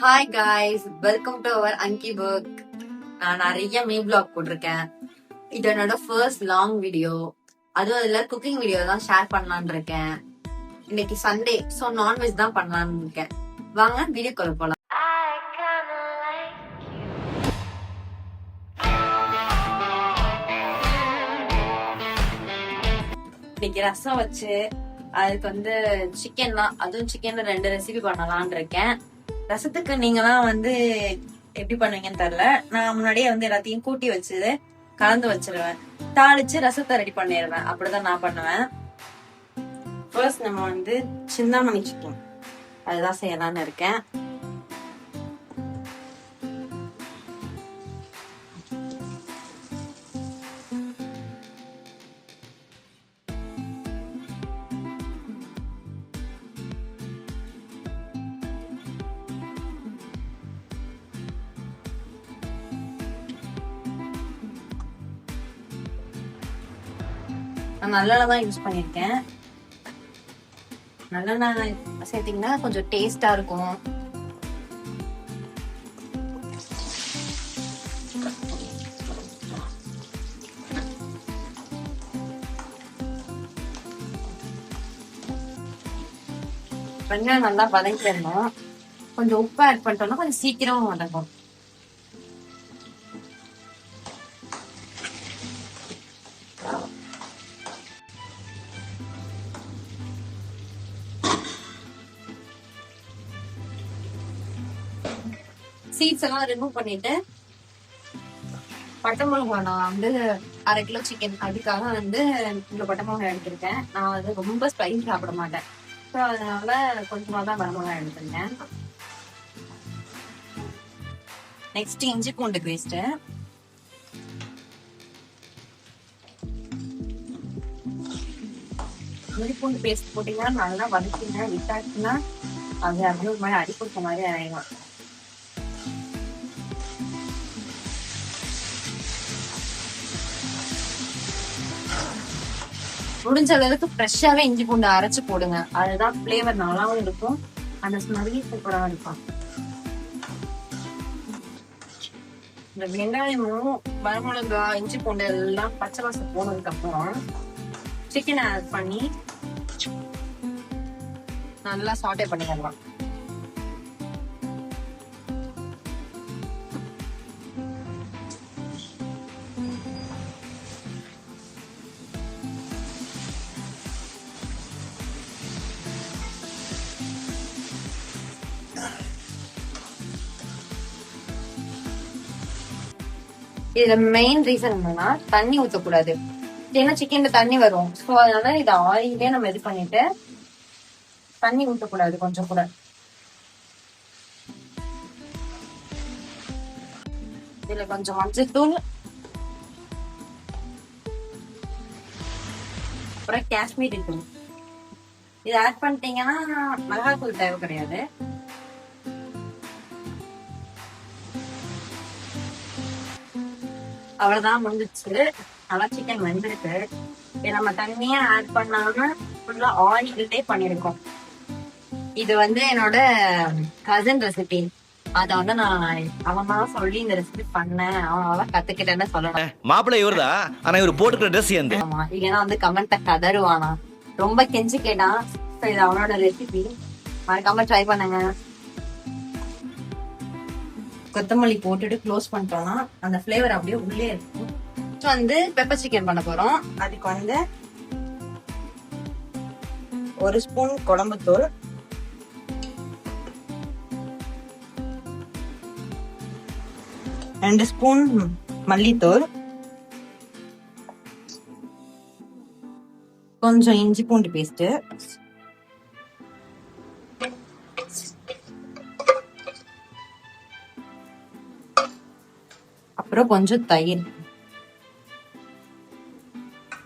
Hi guys, welcome to our அங்கி book. நான் நிறைய மீ பிளாக் போட்டிருக்கேன். இது என்னோட ஃபர்ஸ்ட் லாங் வீடியோ. அதுவும் அதுல குக்கிங் வீடியோ தான் ஷேர் பண்ணலான்னு இருக்கேன். இன்னைக்கு சண்டே, ஸோ நான்வெஜ் தான் பண்ணலான்னு இருக்கேன். வாங்க வீடியோக்குள்ள போலாம். இன்னைக்கு ரசம் வச்சு அதுக்கு வந்து சிக்கன் தான், அதுவும் சிக்கன்ல 2 ரெசிபி பண்ணலான் இருக்கேன். ரசத்துக்கு நீங்கலாம் வந்து எப்படி பண்ணுவீங்கன்னு தெரியல. நான் முன்னாடியே வந்து எல்லாத்தையும் கூட்டி வச்சு கலந்து வச்சிருவேன். தாளிச்சு ரசத்தை ரெடி பண்ணிடுவேன். அப்படிதான் நான் பண்ணுவேன். ஃபர்ஸ்ட் நம்ம வந்து சிந்தாமணி சிக்கன் அதுதான் செய்யலாம்னு இருக்கேன். நான் நல்லெண்ணெய் தான் யூஸ் பண்ணிருக்கேன். நல்லெண்ணெய் சேர்த்தீங்கன்னா கொஞ்சம் டேஸ்டா இருக்கும். வெங்காயம் நல்லா வதங்கிடணும். கொஞ்சம் உப்பு ஆட் பண்ணிட்டோம்னா கொஞ்சம் சீக்கிரம் வதங்கும். சீட்ஸ் எல்லாம் ரிமூவ் பண்ணிட்டு பட்டை மிளகா நான் வந்து 1/2 கிலோ சிக்கன் அதுக்காக வந்து இந்த பட்டை மிளகா எடுத்திருக்கேன். நான் வந்து ரொம்ப ஸ்பைஸ் சாப்பிட மாட்டேன், ஸோ அதனால கொஞ்சமா தான் பட்டை மிளகா எடுத்திருக்கேன். நெக்ஸ்ட் இஞ்சி பூண்டு பேஸ்ட். இஞ்சி பூண்டு பேஸ்ட் போட்டீங்கன்னா நல்லா வதக்கிங்க. விட்டாச்சுன்னா அது அப்படியே ஒரு மாதிரி அடிப்பிடிச்ச மாதிரி ஆயிடும். முடிஞ்ச அளவுக்கு ஃப்ரெஷ்ஷாவே இஞ்சி பூண்டு அரைச்சு போடுங்க. அதுதான் ஃபிளேவர் நல்லாவும் இருக்கும், அந்த ஸ்மெல் சூப்பரா இருக்கும். இந்த வெங்காயமும் வரமிளகா இஞ்சி பூண்டு எல்லாம் பச்சை வாசம் போனதுக்கு அப்புறம் சிக்கனை ஆட் பண்ணி நல்லா சாட்டே பண்ணிடலாம். இதுல மெயின் ரீசன் என்னன்னா தண்ணி ஊற்றக்கூடாது. ஏன்னா சிக்கன்ல தண்ணி வரும், ஸோ அதனால இதை ஆயிலே நம்ம இது பண்ணிட்டு தண்ணி ஊற்றக்கூடாது கொஞ்சம் கூட. இதுல கொஞ்சம் மஞ்சத்தூள், அப்புறம் காஷ்மீரி தூள் இது ஆட் பண்ணிட்டீங்கன்னா மிளகாத்தூள் தேவை கிடையாது. அவ்வளவுதான், முடிஞ்சிச்சு. நல்லா சிக்கன் வெந்திருக்கு. நம்ம தண்ணியே ஆட் பண்ணாம ஃபுல்லா ஆயிலே பண்ணிருக்கோம். இது வந்து என்னோட கசின் ரெசிபி. அத வந்து நான் அவன் தான் சொல்லி இந்த ரெசிபி பண்ணேன், அவன் கத்துக்கிட்டேன்னு சொல்லணும். மாப்பிள்ளை இவர்தா, ஆனா இவர் போட்டுக்கிற ட்ரெஸ் எந்த? ஆமா, இல்லைன்னா வந்து கமெண்ட்ட கதருவானா. ரொம்ப கெஞ்சி கேட்டான். இது அவனோட ரெசிபி, மறக்காம ட்ரை பண்ணுங்க. கொத்தமல்லி போட்டுட்டு க்ளோஸ் பண்ணிட்டோம்னா அந்த ஃபிளேவர் அப்படியே உள்ளே இருக்கும். வந்து பெப்பர் சிக்கன் பண்ண போறோம். அதுக்கு வந்து 1 ஸ்பூன் குழம்புத்தூள், 2 ஸ்பூன் மல்லித்தூள், கொஞ்சம் இஞ்சி பூண்டு பேஸ்ட், அப்புறம் கொஞ்சம் தயிர்.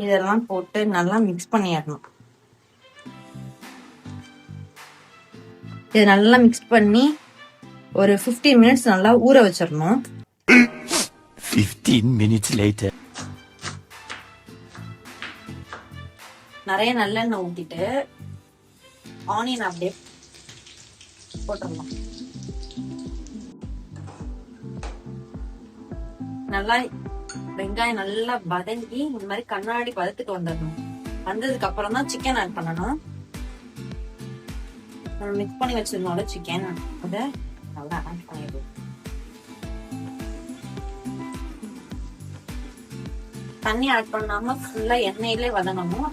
இதெல்லாம் போட்டு நல்லா மிக்ஸ் பண்ணிடணும். இது நல்லா மிக்ஸ் பண்ணி ஒரு 15 மினிட்ஸ் நல்லா ஊற வச்சிடணும். 15 minutes later. நிறைய நல்லெண்ணெய் ஊத்திட்டு ஆனியன் அப்படியே போட்டுடலாம். நல்லா வெங்காயம் நல்லா வதங்கி இந்த மாதிரி கண்ணாடி பதத்துக்கு வந்துடணும். வந்ததுக்கு அப்புறம் தான் சிக்கன் ஆட் பண்ணணும். மிக்ஸ் பண்ணி வச்சிருந்தோம்ல சிக்கன், அத நல்லா ஆட் பண்ணிடுவோம். தண்ணி ஆட் பண்ணாம ஃபுல்லா எண்ணெயிலே வதங்கணும்.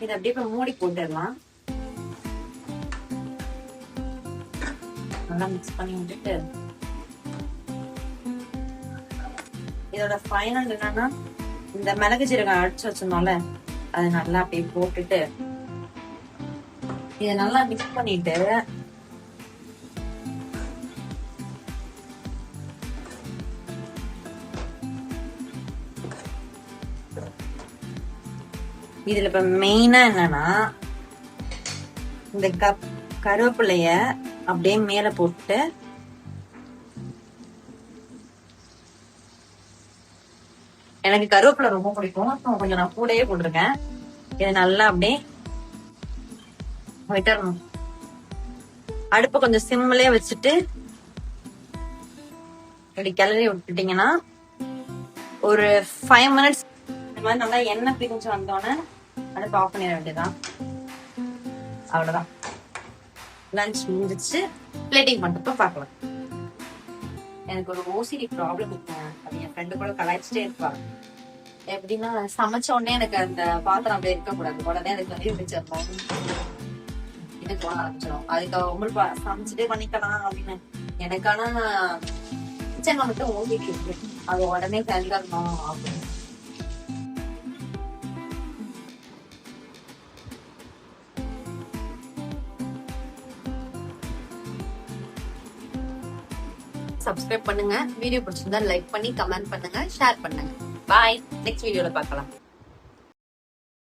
இதை அப்படியே இப்ப மூடி போட்டுடலாம். நல்லா மிக்ஸ் பண்ணி விட்டுட்டு இதோட ஃபைனல் என்னன்னா இந்த மிளகு ஜீரகம் அடிச்சு வச்சிருந்தோம்ல அதை நல்லா அப்படியே போட்டுட்டு இதை நல்லா மிக்ஸ் பண்ணிட்டு இதுல இப்ப மெயினா என்னன்னா இந்த கருவேப்பிலைய அப்படியே மேல போட்டு எனக்கு கருவேப்பிலை ரொம்ப பிடிக்கும், கொஞ்சம் நான் கூடயே போட்டிருக்கேன். இதை நல்லா அப்படியே விட்டுறணும். அடுப்பை கொஞ்சம் சிம்லயே வச்சுட்டு இப்படி கிளறி விட்டுட்டீங்கன்னா ஒரு 5 மினிட்ஸ் இந்த மாதிரி நல்லா எண்ணெய் பிரிஞ்சு வந்தோடனே அடுப்பு ஆஃப் பண்ணிட வேண்டியதான். அவ்வளவுதான், லஞ்ச் முடிஞ்சிச்சு. பிளேட்டிங் பண்ணிட்டு பார்க்கலாம். எனக்கு ஒரு ஓசிடி ப்ராப்ளம் இருக்கு, அது என் ஃப்ரெண்டு கூட கலாய்ச்சிட்டே இருப்பா. எப்படின்னா சமைச்ச உடனே எனக்கு அந்த பாத்திரம் அப்படியே இருக்கக்கூடாது, உடனே எனக்கு வந்து வச்சிருந்தோம் இது தோண ஆரம்பிச்சிடும். அதுக்கு உங்களுக்கு சமைச்சிட்டே பண்ணிக்கலாம் அப்படின்னு. எனக்கான கிச்சன்ல மட்டும் ஓசிடி இருக்கு, அது உடனே கலக்கணும் அப்படின்னு. சப்ஸ்கிரைப் பண்ணுங்க, வீடியோ பிடிச்சிருந்தா லைக் பண்ணி கமெண்ட் பண்ணுங்க, ஷேர் பண்ணுங்க. பாய், நெக்ஸ்ட் வீடியோல பார்க்கலாம்.